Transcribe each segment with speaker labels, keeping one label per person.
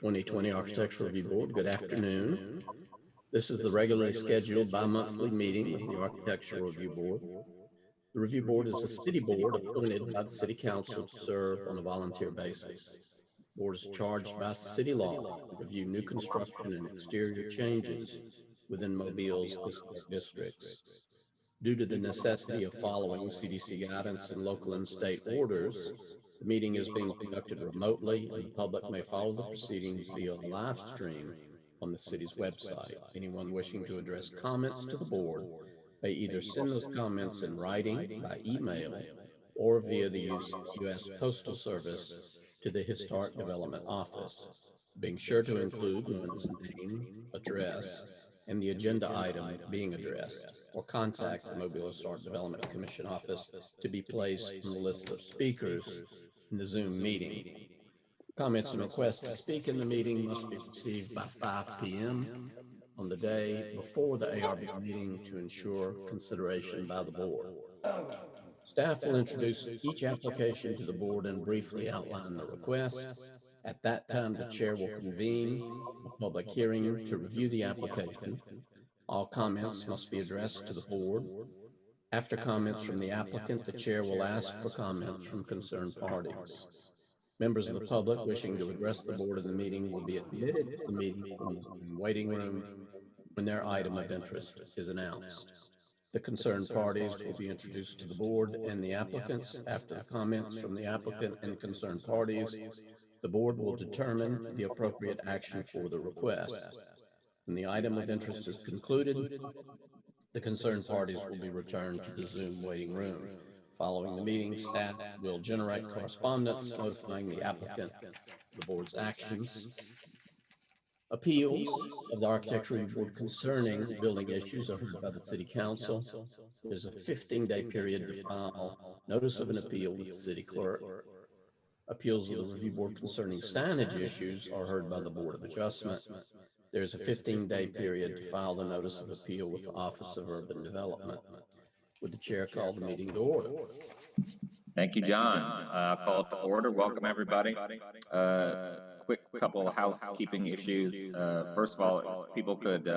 Speaker 1: 2020 Architectural Review Board. Good afternoon. This is the regularly scheduled bi-monthly meeting of the Architectural Review Board. The Review Board is a city board appointed by the City Council to serve on a volunteer basis. The board is charged by city law to review new construction and exterior changes within Mobile's historic districts. Due to the necessity of following CDC guidance and local and state orders, the meeting is being conducted remotely, and the public may follow the proceedings via live stream on the city's website. Anyone wishing to address comments to the board may either send those comments in writing by email or via the U.S. Postal Service to the Historic Development Office, being sure to include one's name, address, and the agenda item being addressed, or contact the Mobile Historic Development Commission office to be placed on the list of speakers in the Zoom meeting. Comments and requests to speak in the meeting must be received by 5 p.m. on the day before the ARB meeting to ensure consideration by the board. Staff will introduce each application to the board and briefly outline the request. At that time, the chair will convene a public hearing to review the application. All comments must be addressed to the board. After comments from the applicant, the chair will ask for comments from concerned parties. Members of the public wishing to address the board in the meeting will be admitted to the meeting from the waiting room when their item of interest is announced. The concerned parties will be introduced to the board and the applicants. After the comments from the applicant and concerned parties, the board will determine the appropriate action for the request. When the item of interest is concluded, the concerned parties will be returned to the Zoom waiting room. Following the meeting, staff will generate correspondence notifying the applicant of the board's actions. Appeals of the Architectural Review Board concerning building issues are heard by the City Council. There's a 15-day period to file notice of an appeal with the City Clerk. Appeals of the Review Board concerning signage issues are heard by the Board of Adjustment. There's a 15-day period to file the notice of appeal with the Office of Urban Development. Would the chair call the meeting to order?
Speaker 2: Thank you, John. Call it to order. Welcome, everybody. Quick couple of housekeeping issues. First of all, if people could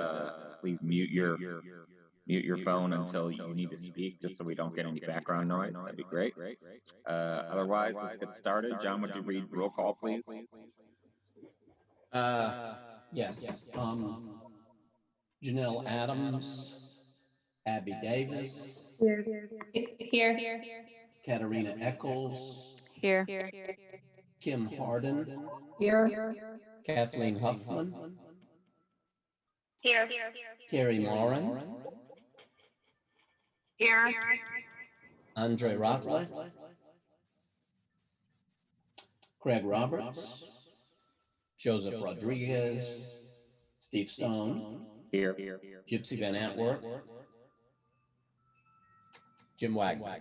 Speaker 2: please mute your phone until you need to speak, just so we don't get any background noise. That'd be great. Otherwise, let's get started. John, would you read roll call, please?
Speaker 1: Yes. Janelle Adams, Abby Davis,
Speaker 3: Here.
Speaker 1: Katarina Eccles,
Speaker 3: Here.
Speaker 1: Kim Harden,
Speaker 3: Here.
Speaker 1: Kathleen Huffman,
Speaker 3: Here.
Speaker 1: Terry Moran,
Speaker 3: Here.
Speaker 1: Andre Rothwell, Craig Roberts, Joseph Rodriguez, Steve Stone,
Speaker 2: Here.
Speaker 1: Gypsy Van Antwerp, Jim Wagner.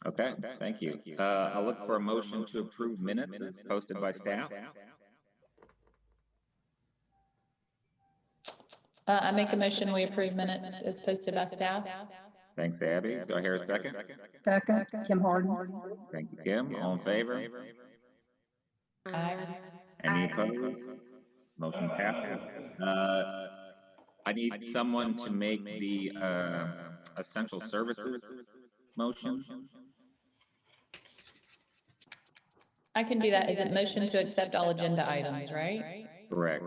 Speaker 2: Okay, thank you. I'll look for a motion to approve minutes as posted by staff.
Speaker 4: I make a motion we approve minutes as posted by staff.
Speaker 2: Thanks, Abby. Do I hear a second?
Speaker 5: Second, Kim Harden.
Speaker 2: Thank you, Kim. All in favor?
Speaker 4: Aye.
Speaker 2: Any opposed? Motion passes. I need someone to make the essential services motion.
Speaker 4: I can do that. Is it motion to accept all agenda items, right?
Speaker 2: Correct.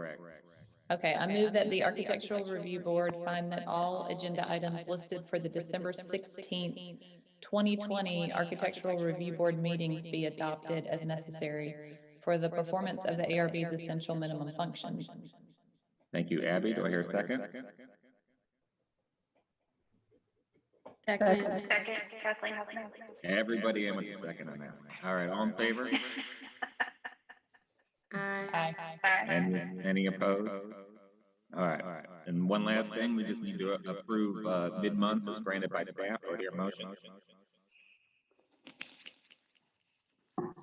Speaker 4: Okay, I move that the Architectural Review Board find that all agenda items listed for the December 16th, 2020 Architectural Review Board meetings be adopted as necessary for the performance of the ARB's essential minimum functions.
Speaker 2: Thank you, Abby. Do I hear a second?
Speaker 3: Second, Kathleen.
Speaker 2: Everybody in with the second on that. All right, all in favor?
Speaker 4: Aye.
Speaker 2: Any opposed? All right. And one last thing, we just need to approve mid-month as granted by staff. Or hear motion.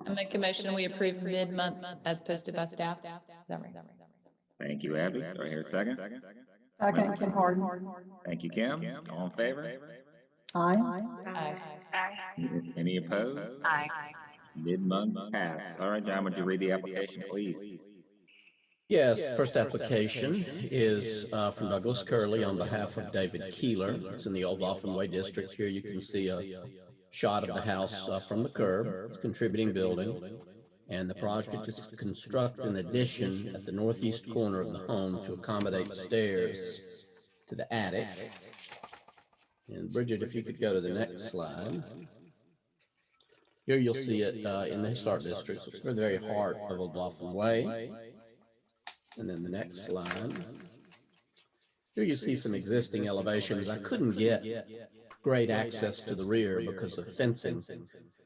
Speaker 4: I make a motion we approve mid-month as posted by staff. Is that right?
Speaker 2: Thank you, Abby. Do I hear a second?
Speaker 5: Second, Kim Harden.
Speaker 2: Thank you, Kim. All in favor?
Speaker 5: Aye.
Speaker 4: Aye.
Speaker 2: Any opposed?
Speaker 3: Aye.
Speaker 2: Mid-month passed. All right, John, would you read the application, please?
Speaker 1: Yes, first application is from Douglas Curley on behalf of David Keeler. It's in the Old Laughlin Way District. Here you can see a shot of the house from the curb. It's a contributing building. And the project is to construct an addition at the northeast corner of the home to accommodate stairs to the attic. And Bridget, if you could go to the next slide. Here you'll see it in the historic district. It's the very heart of Old Laughlin Way. And then the next slide. Here you see some existing elevations. I couldn't get great access to the rear because of fencing,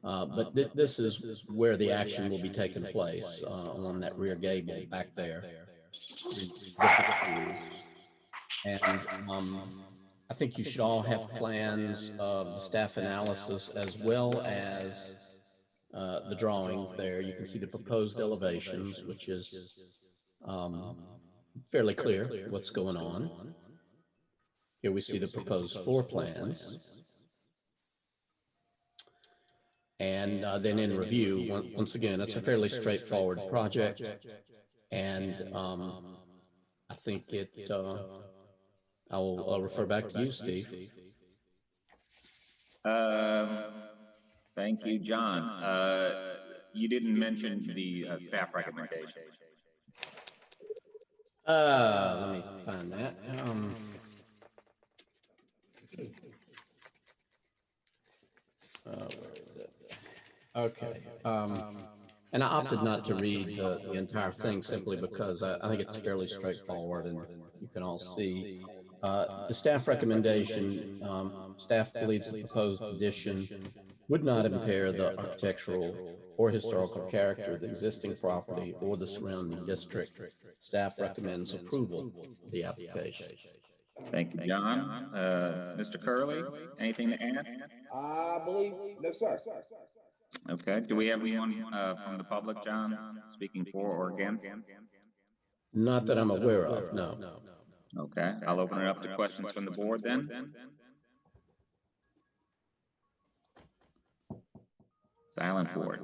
Speaker 1: but this is where the action will be taking place on that rear gable back there. And I think you should all have plans of the staff analysis as well as the drawings there. You can see the proposed elevations, which is fairly clear what's going on. Here we see the proposed floor plans. And then in review, once again, it's a fairly straightforward project. And I think I'll refer back to you, Steve.
Speaker 2: Thank you, John. You didn't mention the staff recommendation.
Speaker 1: Let me find that. Where is it? Okay. And I opted not to read the entire thing simply because I think it's fairly straightforward and you can all see. The staff recommendation, staff believes the proposed addition would not impair the architectural or historical character of the existing property or the surrounding district. Staff recommends approval of the application.
Speaker 2: Thank you, John. Mr. Curley, anything to add?
Speaker 6: I believe, no, sir.
Speaker 2: Okay. Do we have anyone from the public, John, speaking for or against?
Speaker 1: Not that I'm aware of, no.
Speaker 2: Okay. I'll open it up to questions from the board then. Silent board.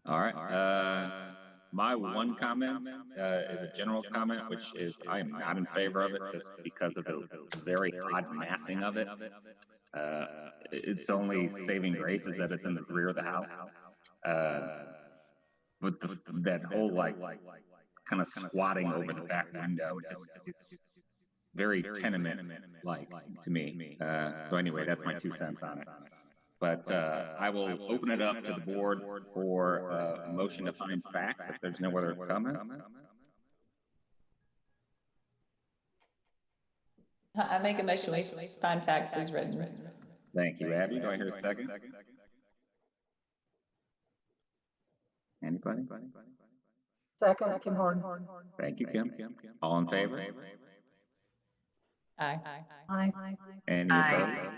Speaker 2: All right. My one comment is a general comment, which is I am not in favor of it just because of the very odd massing of it. It's only saving grace is that it's in the rear of the house. But that whole like kind of squatting over the back window, it's very tenement-like to me. So anyway, that's my 2 cents on it. But I will open it up to the board for a motion to find facts if there's no other comments.
Speaker 4: I make a motion we find facts as written.
Speaker 2: Thank you, Abby. Do I hear a second? Anybody?
Speaker 5: Second, Kim Harden.
Speaker 2: Thank you, Kim. All in favor?
Speaker 4: Aye.
Speaker 5: Aye.
Speaker 2: Any opposed?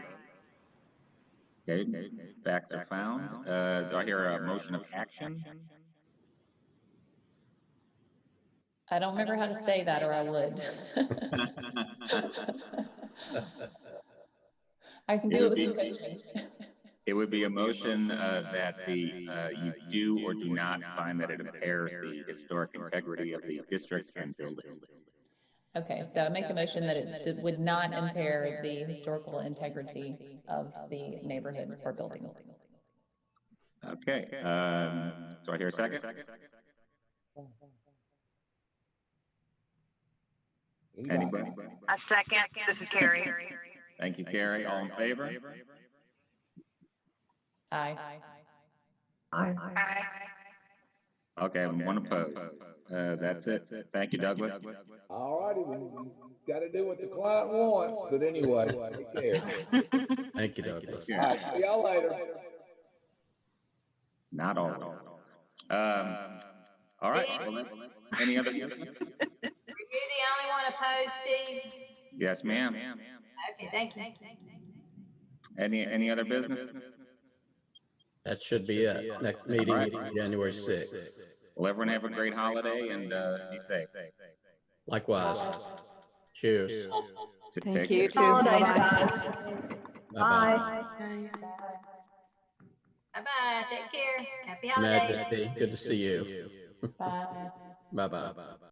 Speaker 2: Okay, facts are found. Do I hear a motion of action?
Speaker 4: I don't remember how to say that, or I would. I can do it with some coaching.
Speaker 2: It would be a motion that you do or do not find that it impairs the historic integrity of the district and building.
Speaker 4: Okay, so I make a motion that it would not impair the historical integrity of the neighborhood or building.
Speaker 2: Okay, do I hear a second? Anybody?
Speaker 7: A second. This is Carrie.
Speaker 2: Thank you, Carrie. All in favor?
Speaker 4: Aye.
Speaker 5: Aye.
Speaker 2: Okay, one opposed. That's it. Thank you, Douglas.
Speaker 6: All righty, we got to do what the client wants, but anyway, take care.
Speaker 1: Thank you, Douglas.
Speaker 6: All right, see y'all later.
Speaker 2: Not always. All right. Well, any other business?
Speaker 8: Are you the only one opposed, Steve?
Speaker 2: Yes, ma'am.
Speaker 8: Okay, thank you.
Speaker 2: Any other business?
Speaker 1: That should be it. Next meeting, January 6th.
Speaker 2: Well, everyone have a great holiday and be safe.
Speaker 1: Likewise. Cheers.
Speaker 7: Thank you.
Speaker 5: Holidays, guys.
Speaker 1: Bye-bye.
Speaker 8: Bye-bye, take care, happy holidays.
Speaker 1: Majesty, good to see you.
Speaker 4: Bye.
Speaker 1: Bye-bye.